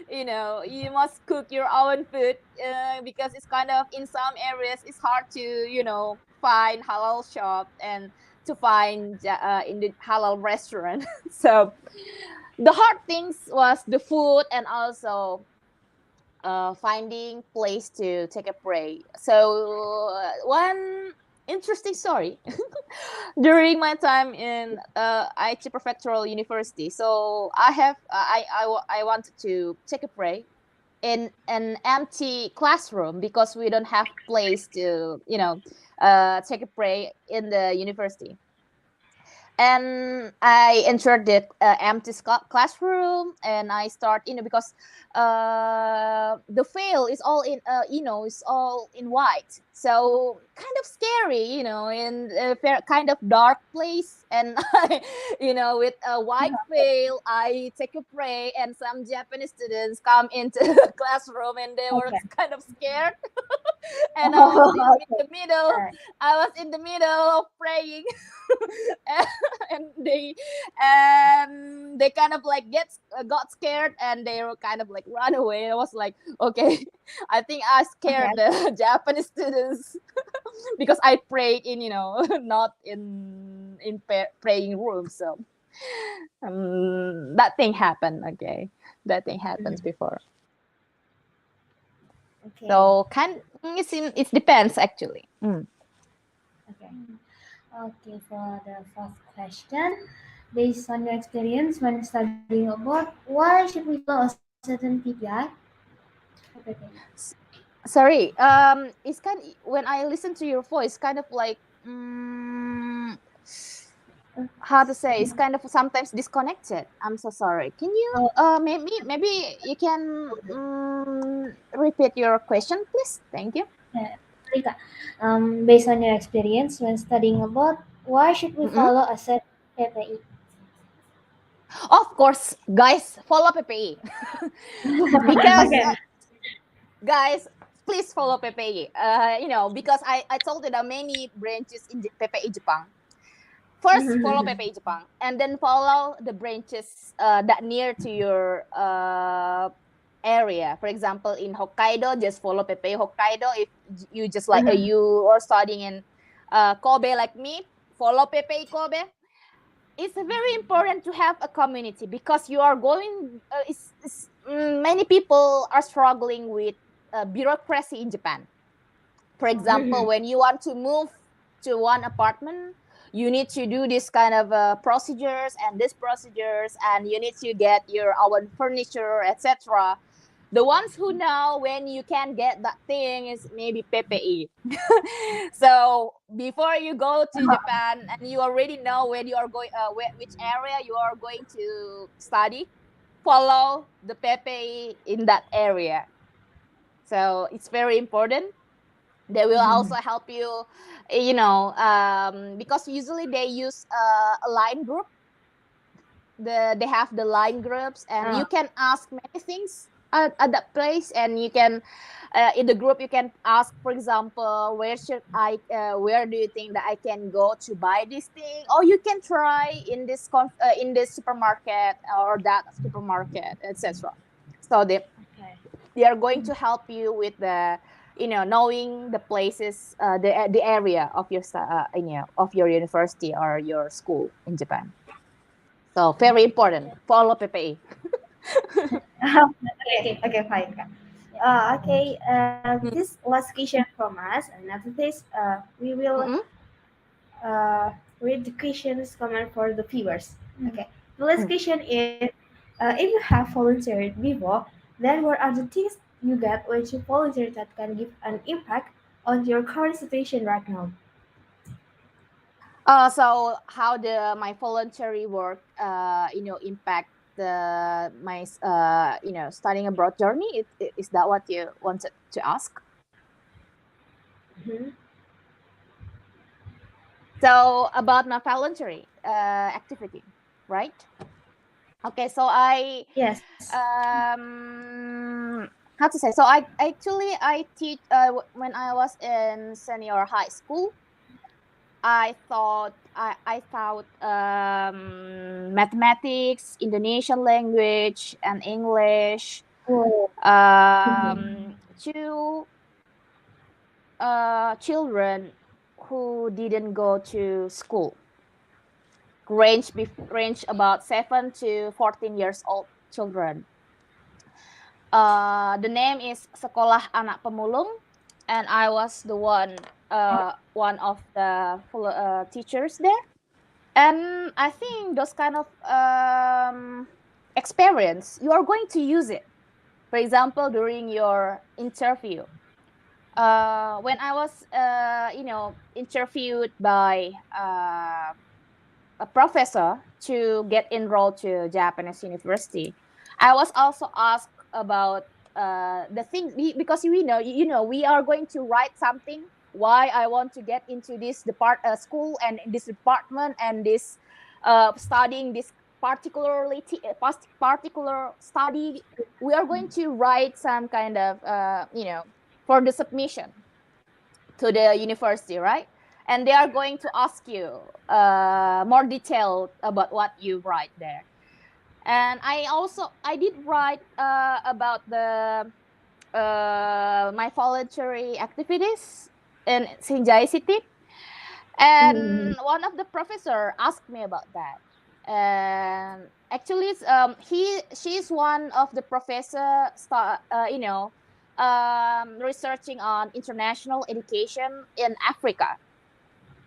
you must cook your own food, because it's kind of, in some areas it's hard to find halal shop, and to find in the halal restaurant. So the hard things was the food, and also finding place to take a break. So one interesting story during my time in Aichi Prefectural University. So I wanted to take a break in an empty classroom, because we don't have place to take a break in the university. And I entered the empty classroom, and I start, because the veil is all in, it's all in white, so kind of scary, in a kind of dark place. And with a white veil, I take a break, and some Japanese students come into the classroom, and they were Okay. kind of scared. And Okay. the middle. Alright. I was in the middle of praying, and they kind of like got scared, and they were kind of like run away. I was like, okay, I think I Okay. scared the Japanese students, because I prayed in, not in praying room. So that thing happened. Okay, that thing happens Mhm. before. Okay. So it depends actually. Okay. okay, for the first question, based on your experience when studying abroad, why should we follow a certain PPI? Okay. Sorry, it's when I listen to your voice, kind of like, mm, how to say, it's kind of sometimes disconnected. I'm so sorry. Can you Oh, maybe you can repeat your question, please? Thank you. yeah. Rika, based on your experience when studying abroad, why should we Mm-mm. follow a certain PPI? Of course, guys, follow PPE. Because Okay. guys, please follow PPE. Because I told you there are many branches in PPE Japan. First, follow Mhm. PPE Japan, and then follow the branches that near to your area. For example, in Hokkaido, just follow PPE Hokkaido. If you just like Mhm. you are studying in Kobe like me, follow PPE Kobe. It's very important to have a community, because you are going. Many people are struggling with bureaucracy in Japan. For example, Mhm. when you want to move to one apartment, you need to do this kind of procedures and these procedures, and you need to get your own furniture, etc. The ones who know when you can get that thing is maybe PPE. So before you go to Japan, and you already know when you are going, which area you are going to study, follow the PPE in that area. So it's very important, They will also Mhm. help you, because usually they use a line group. They have the line groups, and you Ah, can ask many things at that place, and you can in the group you can ask, for example, where do you think that I can go to buy this thing, or you can try in this supermarket or that supermarket, etc. So okay. they are going to help you with the knowing the places, the area of of your university or your school in Japan. So very important. Follow PPE. Okay, fine, Kak. Okay, this last question from us, and after this, we will Mm-mm. uh, read the questions comment for the viewers. Okay, the last Mm. question is, if you have volunteered before, then what are the things you get when you volunteer that can give an impact on your current situation right now? So how the my voluntary work, impact my studying abroad journey? Is that what you wanted to ask? Mhm. So about my voluntary activity, right? Okay, so I Yes. how to say? So I teach when I was in senior high school. I thought mathematics, Indonesian language, and English Oh. Mhm. to children who didn't go to school, range about 7 to 14 years old children. The name is Sekolah Anak Pemulung, and I was the one of the teachers there. And I think those kind of experience, you are going to use it, for example, during your interview. When I was interviewed by a professor to get enrolled to Japanese university, I was also asked about the things, because we are going to write something, why I want to get into this school and this department, and this studying this particular study. We are going to write some kind of for the submission to the university, right? And they are going to ask you more detailed about what you write there. And I did write about the my voluntary activities in Sinjai City, Mhm. and one of the professor asked me about that. And actually, she's one of the professor researching on international education in Africa.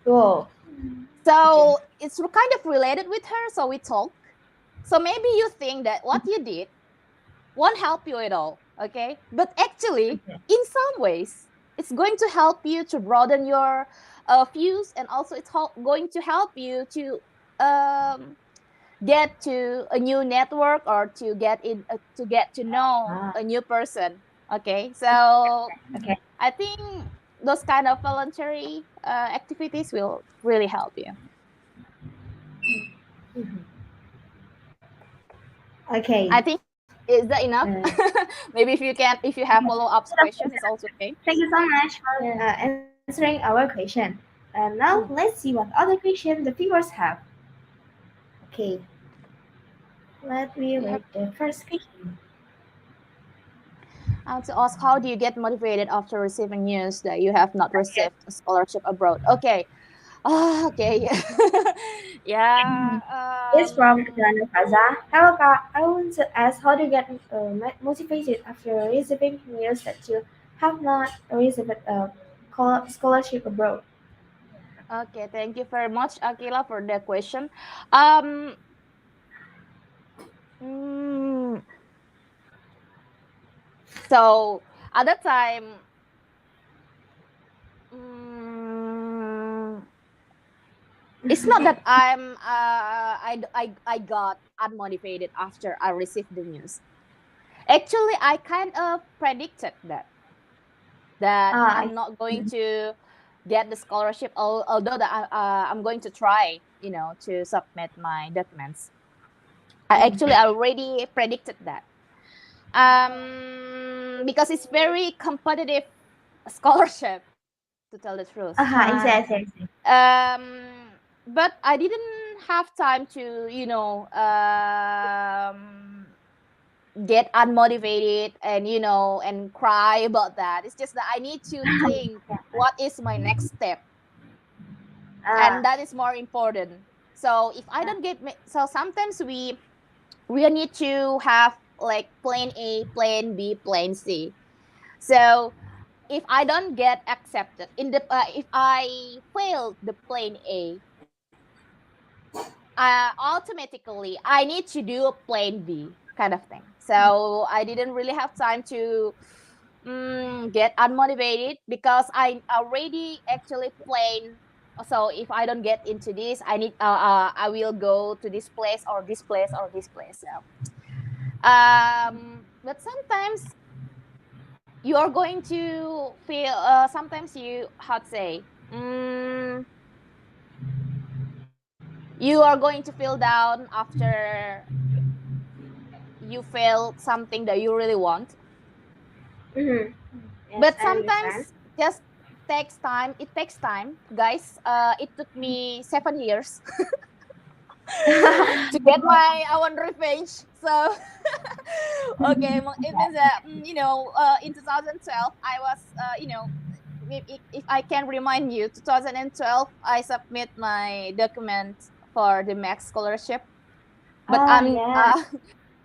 Oh. Okay. So it's kind of related with her. So we talk. So maybe you think that what you did won't help you at all, okay? But actually, Okay. in some ways, it's going to help you to broaden your views, and also it's going to help you to um, get to a new network, or to get to know Ah. a new person. Okay, so Okay. I think those kind of voluntary activities will really help you. Mhm. Okay. I think, is that enough? Maybe if you have follow-up question, it's also okay. Thank you so much for Yeah. answering our question. And now Mm. let's see what other question the viewers have. Okay, let me You have read the first question. to ask, how do you get motivated after receiving news that you have not received a scholarship abroad? Okay. Okay. Yeah. It's from Dana Kaza. Hello, Kak. I want to ask how do you get motivated after receiving news that you have not received a scholarship abroad? Okay. Thank you very much, Akila, for the question. Um. mm, so at that time, mm, it's not that I got unmotivated after I received the news. Actually, I kind of predicted that. that Ah, I'm not going to get the scholarship, although that I'm going to try, to submit my documents. I actually already predicted that. Because it's very competitive scholarship, to tell the truth. I see, Ah, I see, I see. But I didn't have time to, get unmotivated and and cry about that. It's just that I need to think what is my next step, and Ah, that is more important. So if I don't get so sometimes we need to have like plan A, plan B, plan C. So if I don't get accepted in the if I fail the plan A, automatically I need to do a plan B kind of thing. So I didn't really have time to get unmotivated because I already actually planned. So if I don't get into this, I will go to this place or this place or this place. So but sometimes you are going to feel sometimes you how to say you are going to feel down after you fail something that you really want. mm-hmm. Yes, But I understand. sometimes just takes time. It takes time, guys. It took me 7 years to get my I want revenge. So okay, it means that in 2012 I was if I can remind you, 2012 I submit my document for the max scholarship, but Ah, I'm yeah.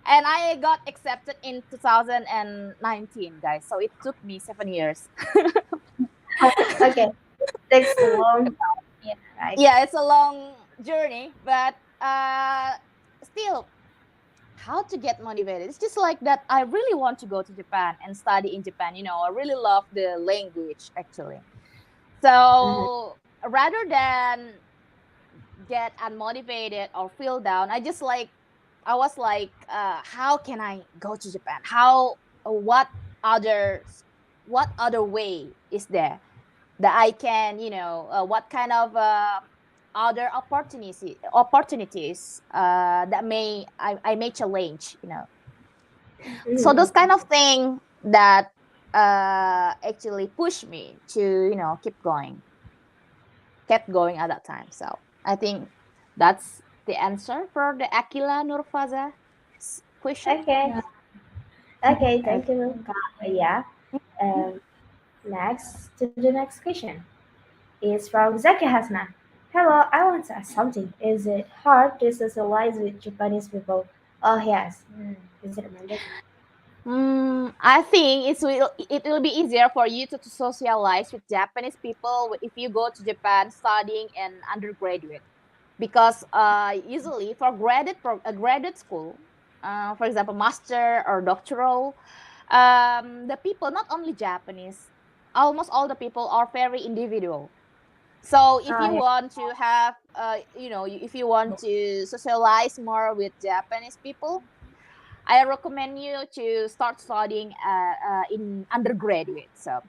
and I got accepted in 2019, guys. So it took me 7 years. Okay, takes a long time, yeah. right? Yeah, it's a long journey, but still, how to get motivated? It's just like that. I really want to go to Japan and study in Japan. I really love the language actually. Mm-hmm. So rather than get unmotivated or feel down, I was like, how can I go to Japan? Other what other way is there that I can, what kind of other opportunities that I may challenge. So Mm-hmm. those kind of thing that actually push me to kept going at that time. So I think that's the answer for the Akila Nurfaza question. Okay, Yeah. okay, thank Okay. you, Kak. Yeah. Um, Next to the next question is from Zaki Hasna. Hello, I want to ask something. Is it hard to socialize with Japanese people? Oh yes. Is it remembered? I think it will be easier for you to socialize with Japanese people if you go to Japan studying an undergraduate, because usually for graduate school, for example, master or doctoral, the people not only Japanese, almost all the people are very individual. So if Ah, you yeah. want to have, if you want to socialize more with Japanese people, I recommend you to start studying in undergraduate. So,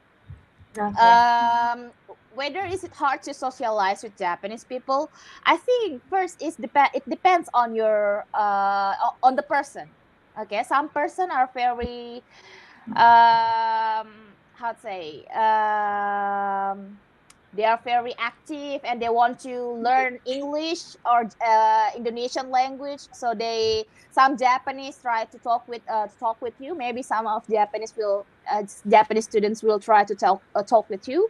Okay. um, whether is it hard to socialize with Japanese people? I think first it depends on your on the person. Okay, some person are very how to say they are very active and they want to learn English or Indonesian language. So some Japanese try to talk with you. Maybe some of Japanese students will try to talk with you,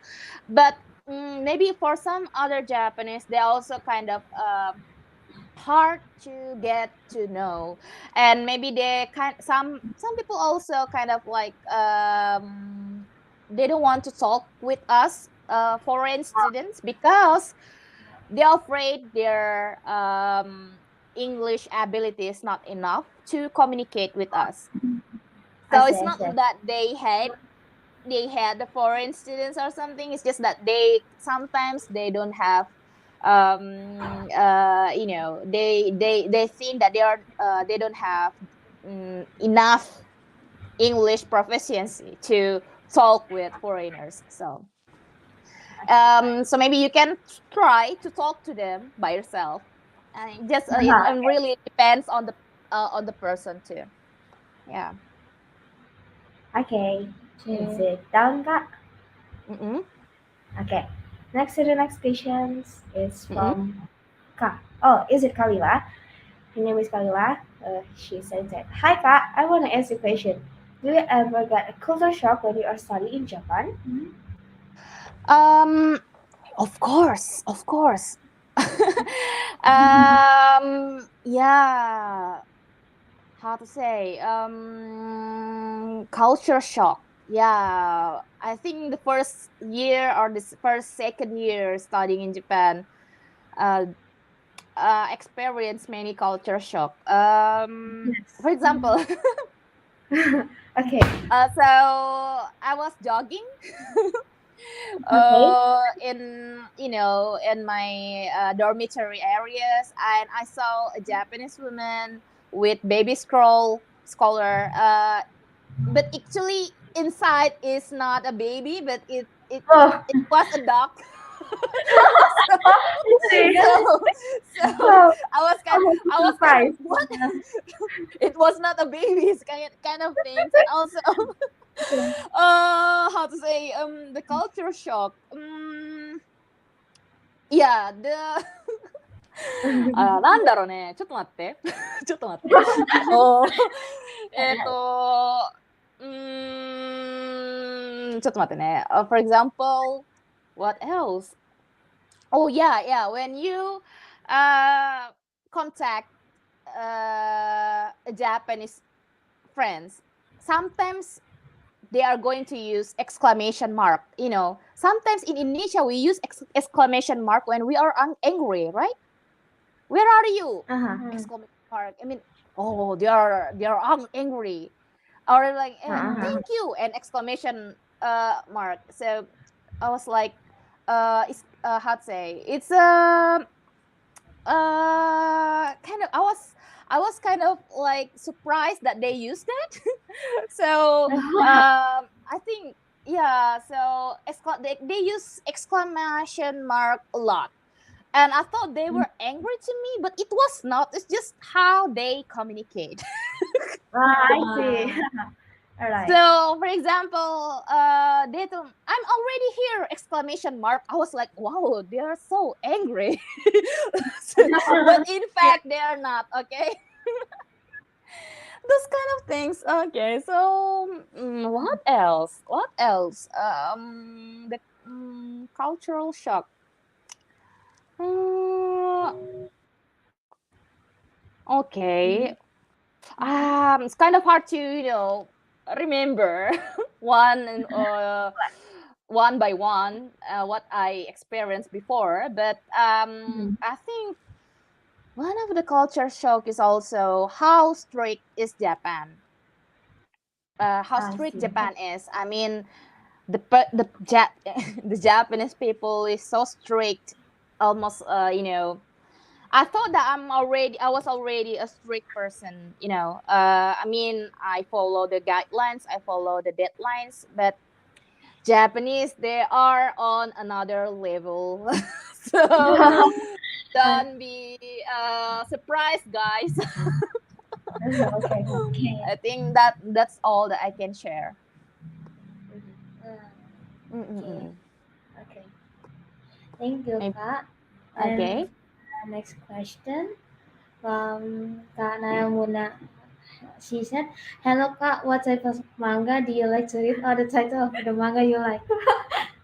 but maybe for some other Japanese, they also kind of hard to get to know, and maybe some people also kind of like they don't want to talk with us foreign students because they're afraid their English ability is not enough to communicate with us. I So see, it's I not see. that they had the foreign students or something. It's just that they sometimes they don't have they think that they don't have enough English proficiency to talk with foreigners. So maybe you can try to talk to them by yourself, and just it Uh-huh. and really depends on the person too. Yeah. Okay. Is Okay. it done, Kak? Mm-mm. Okay. Next to the next question is Mm-mm. from Kak. Oh, is it Kalila? Her name is Kalila. She said that, Hi Kak, I want to ask you a question. Do you ever get a culture shock when you are studying in Japan? Um, of course, of course. Yeah. How to say? Culture shock. Yeah, I think the first year or the first second year studying in Japan, uh, experienced many culture shock. For Yes. example, Okay. so I was jogging Okay. in my dormitory areas, and I saw a Japanese woman with baby stroller, but actually inside is not a baby, but Oh, it was a dog. so, I see. so Oh, I'm I so was kind of surprised. what. It was not a baby, it's kind of things. And also Okay. how to say, the culture shock. Yeah, the なんだろうね。ちょっと待って。ちょっと待って。えっと、ちょっと待ってね。For example, what else? Oh yeah, yeah. When you contact Japanese friends, sometimes they are going to use exclamation mark. Sometimes in Indonesia we use exclamation mark when we are angry, right? Where are you? Uh-huh. Exclamation mark. I mean, oh, they are angry, or like, Uh-huh. thank you, and exclamation mark. So I was like, it's how to say? It's kind of I was kind of like surprised that they use that. So I think, yeah. So they use exclamation mark a lot, and I thought they were angry to me, but it was not. It's just how they communicate. I see. Ah, All right. So, for example, they told, "I'm already here!" Exclamation mark. I was like, "Wow, they are so angry," but in Yeah. fact, they are not. Okay, those kind of things. Okay, so what else? What else? The cultural shock. Mm, okay. It's kind of hard to remember one and one by one what I experienced before, but Mhm. I think one of the culture shock is also how strict is Japan. How I strict see. Japan is. I mean, the Japanese people is so strict, almost I thought that I was already a strict person. I mean, I follow the guidelines, I follow the deadlines, but Japanese, they are on another level. So don't be surprised, guys. Okay. okay. I think that's all that I can share. Ah, okay. Mm-mm-mm. Okay. Thank you, Maybe- Kak. And Okay. next question from Kak Nayamuna. She said, "Hello, Kak. What type of manga do you like to read, or the title of the manga you like?"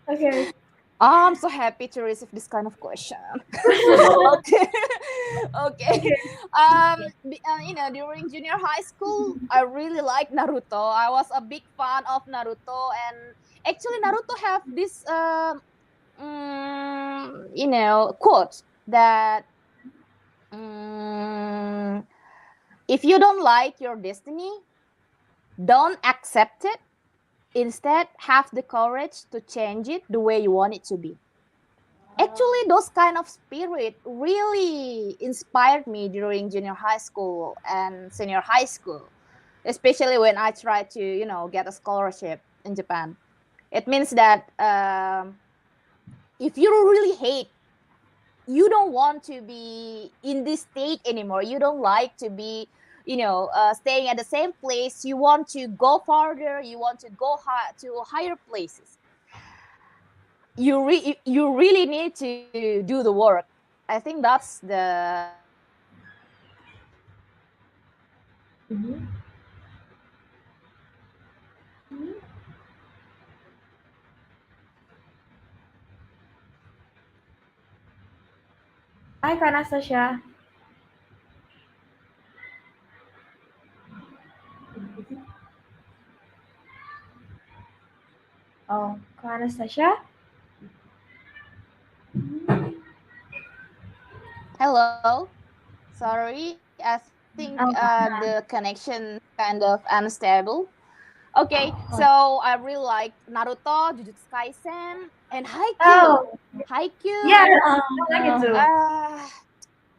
Okay. I'm so happy to receive this kind of question. Okay. Okay. Okay. During junior high school, I really liked Naruto. I was a big fan of Naruto, and actually, Naruto have this quote that um, if you don't like your destiny, don't accept it. Instead, have the courage to change it the way you want it to be. Actually, those kind of spirit really inspired me during junior high school and senior high school, especially when I tried to get a scholarship in Japan. It means that if you really hate, you don't want to be in this state anymore. You don't like to be, staying at the same place. You want to go farther. You want to go to higher places. You really need to do the work. I think that's Mhm. Hi, Kak Anastasia. Oh, Kak Anastasia? hello. Sorry, I think Oh, the connection kind of unstable. Okay, oh, so I really like Naruto, Jujutsu Kaisen, and Haikyuu. oh, yeah, Haikyuu. I like it too. Uh,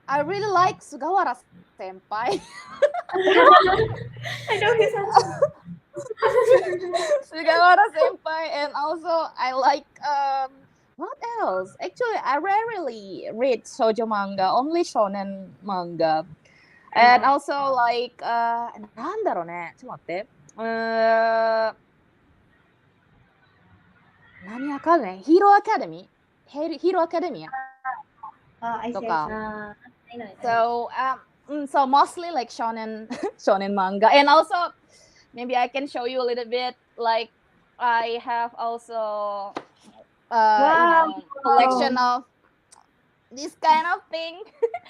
I really like Sugawara Senpai. I know this one. Sugawara Senpai, and also I like what else? Actually, I rarely read shoujo manga, only shonen manga, and also like なんだろうね。ちょっと待って。何アカデミー？ヒーローアカデミー？ヒーローアカデミア I と see, I か。see. I know it. So so mostly like shonen shonen manga, and also maybe I can show you a little bit. Like I have also Wow. collection of this kind of thing.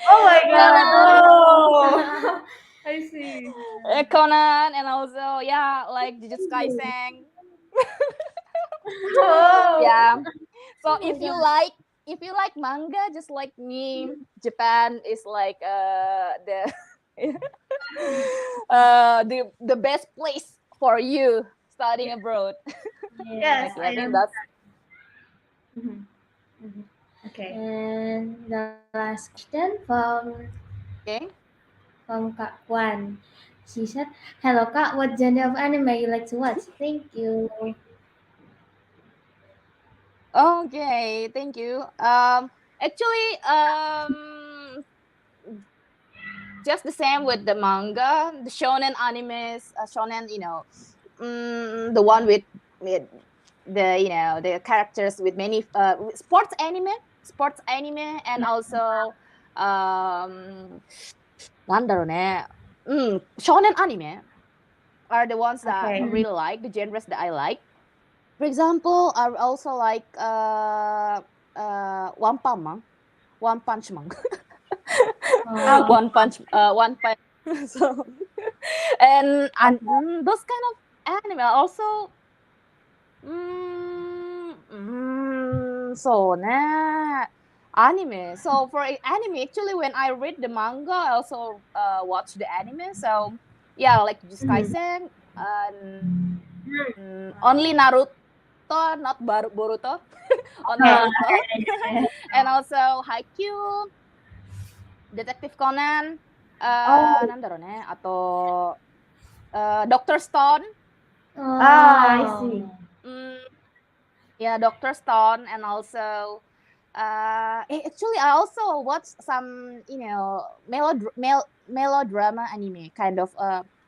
Oh my God. Conan, Oh, I see. Conan, and also yeah, like Jujutsu Kaisen. Oh. Yeah. So Oh my god. if you like manga, just like me, Japan is like the the best place for you studying abroad. Yes, Yes. Okay, I I think am. that's Mhm. Mhm. Okay. And the last question okay. from Kak Kwan. She said, "Hello Kak, what genre of anime you like to watch? Thank you." Okay, thank you. Actually, just the same with the manga, the shonen animes, shonen, the one with the the characters with many sports anime, and also なんだろうね、shonen anime are the ones that I Okay. really like, the genres that I like. For example, I also like One Punch Man, Okay. One Punch. So and those kind of anime also. そうね。Anime. So for anime, actually, when I read the manga, I also watch the anime. So yeah, like just Mhm. Kaisen, only Naruto, not Boruto, only Oh, Naruto, and also Haikyuu, Detective Conan, oh, なんだろうね。あと、Doctor Stone. I see. Oh. Mm, yeah, Doctor Stone, and also actually I also watched some melodrama anime kind of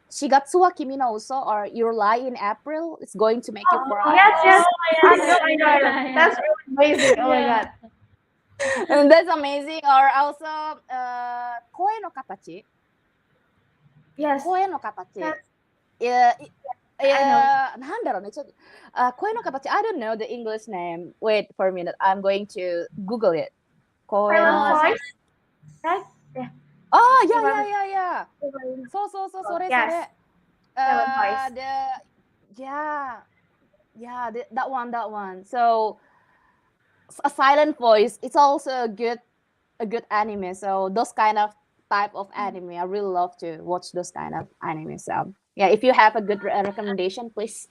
Shigatsu wa Kimi no Uso, or Your Lie in April. It's going to make you cry. Yes, yes. I know, I know, I know. Yeah, That's yeah. really amazing. Oh my Yeah. God. And that's amazing. Or also Koe no Katachi. Yes, Koe no Katachi. that's, Yeah, I know. なんだろうね。声の形 I don't know the English name. Wait for a minute. I'm going to Google it. 声 Silent Oh, の voice, so right? Yeah. Oh, If yeah, I'm yeah, yeah, yeah. So, yes, sore. silent voice. Yeah, yeah, that one. So, a silent voice. It's also a good anime. So, those kind of type of anime, I really love to watch those kind of anime. So, yeah, if you have a good recommendation, please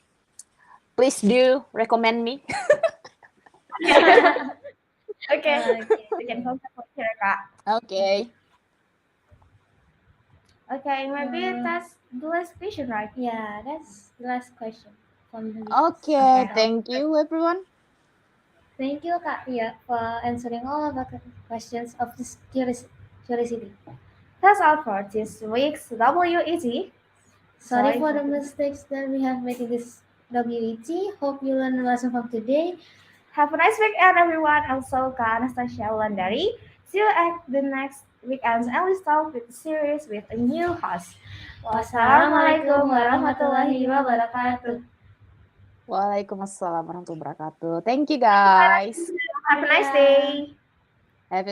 do recommend me. Okay, okay. we can contact with her, Kak. Okay. Okay, maybe Uh, that's the last question, right? yeah, that's the last question. from the Okay, Okay. thank you everyone. Thank you, Kak Tia, for answering all of our questions of this curiosity. That's all for this week's WET. Sorry for the mistakes that we have made in this WET. Hope you learned a lesson from today. Have a nice weekend, everyone. Also, Kak Anastasya Wulandari. See you at the next weekend's English Talk with the series with a new host. Wassalamualaikum warahmatullahi wabarakatuh. Waalaikumsalam warahmatullahi wabarakatuh. Thank you guys. Have a nice day.